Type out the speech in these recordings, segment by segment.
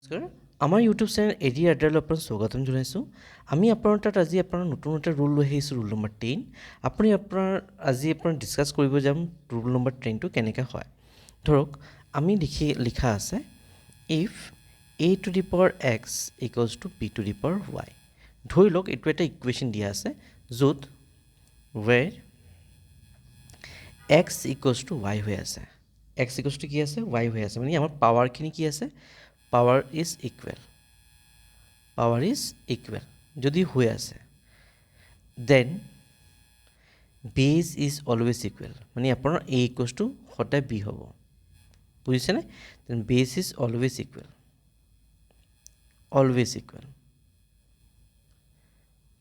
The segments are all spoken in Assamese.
নমস্কাৰ আমাৰ ইউটিউব চেনেল এডি আড্ডালৈ আপোনাক স্বাগতম জনাইছোঁ আমি আপোনাৰ তাত আজি আপোনাৰ নতুন এটা ৰুল লৈ আহিছোঁ ৰুল নম্বৰ 10 আপুনি আজি ডিছকাছ কৰিব যাম ৰুল নম্বৰ 10 টো কেনেকৈ হয় ধৰক আমি লিখা আছে if a to the power x equals to b to the power y ধৰি লওক এইটো এটা ইকুৱেশ্যন দিয়া আছে য'ত where x equals to y হৈ আছে x equals to কি আছে y হৈ আছে মানে আমাৰ পাৱাৰখিনি কি আছে power is equal যদি হৈ আছে then base is always equal মানে আপোনাৰ a equals to সদায় b হ'ব বুজিছেনে then base is always equal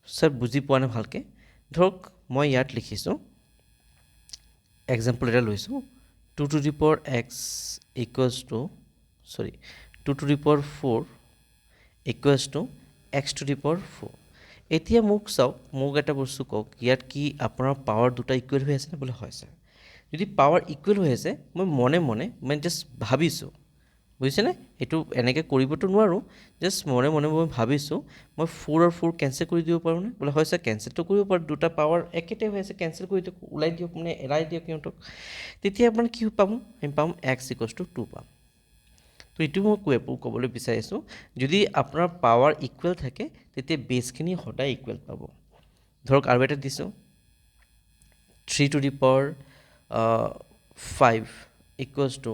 sir বুজি পোৱা নাই ভালকে ধৰক মই ইয়াত লিখিছোঁ এক্সাম্পল এটা লৈছোঁ 2 to the power x equals to 2 to the power 4 equals to x to the power 4 এতিয়া মোক এটা বস্তু কওক ইয়াত কি আপোনাৰ পাৱাৰ দুটা ইকুৱেল হৈ আছে নে বোলে হয় স্যাৰ যদি পাৱাৰ ইকুৱেল হৈ আছে মই মনে মানে জাষ্ট ভাবিছোঁ বুজিছেনে এইটো এনেকৈ কৰিবতো নোৱাৰোঁ জাষ্ট মনে মই ভাবিছোঁ মই 4 আৰু 4 কেনচেল কৰি দিব পাৰোঁ নে বোলে হয় স্যাৰ কেনচেলটো কৰিব পাৰোঁ দুটা পাৱাৰ একেটাই হৈ আছে কেনচেল কৰি দিয়ক ওলাই দিয়ক মানে এৰাই দিয়ক সিহঁতক তেতিয়া আপোনাৰ কি পাম আমি পাম x equals to 2 পাম তো এইটো মই ক'বলৈ বিচাৰিছোঁ যদি আপোনাৰ পাৱাৰ ইকুৱেল থাকে তেতিয়া বেছখিনি সদায় ইকুৱেল পাব ধৰক আৰু এটা দিছোঁ 3 to the power 5 equals to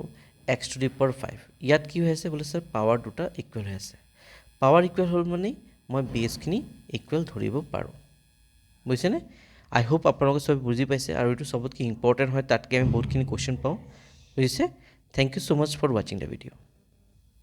x to the power 5 ইয়াত কি হৈ আছে বোলে স্যাৰ পাৱাৰ দুটা ইকুৱেল হৈ আছে পাৱাৰ ইকুৱেল হ'ল মানে মই বেছখিনি ইকুৱেল ধৰিব পাৰোঁ বুজিছেনে আই হোপ আপোনালোকে চব বুজি পাইছে আৰু এইটো চবতকৈ ইম্পৰ্টেণ্ট হয় তাতকৈ আমি বহুতখিনি কুৱেশ্যন পাওঁ বুজিছে thank you so' much for ৱাচিং দ্য ভিডিঅ'